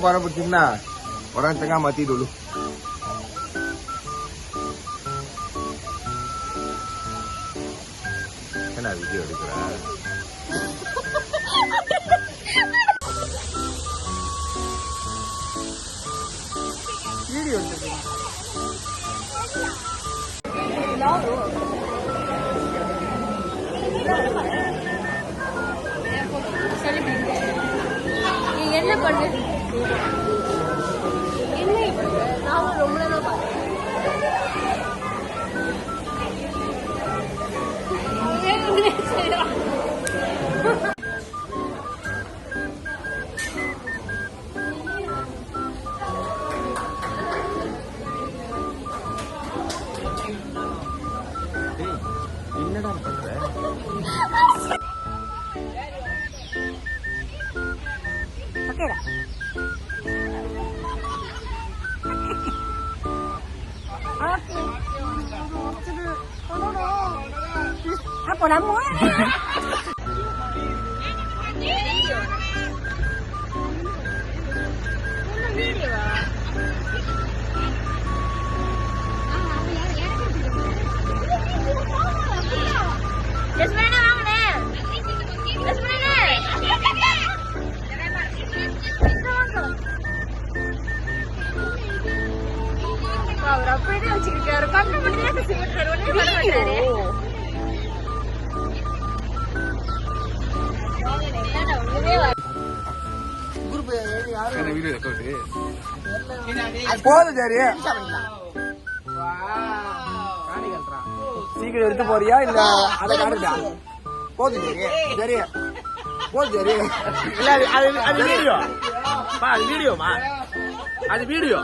parah bercina. Orang tengah mati dulu. Kena video di kurang. Video tu. என்ன பண்ணு என்ன நான் ரொம்ப நேரம் என்னடா பண்ற? ஓகேடா apa namanya? அப்படியே வச்சிருக்காரு கண்ணு மட்டும் சிமெண்ட் ஒண்ணே பண்ண மாட்டாரு போதும் சரி சீக்கிரம் எடுத்து போறியா இல்ல அதை காட்டுடா போதும் சரி சரி போதும் சரி இல்ல அது வீடியோ அது வீடியோமா அது வீடியோ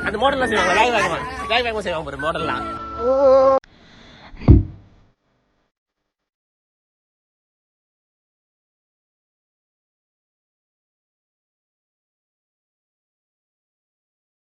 அந்த மாடல்லாம் செய்வாங்க லைவ் ஆகுமா செய்வாங்க மாடல்லாம்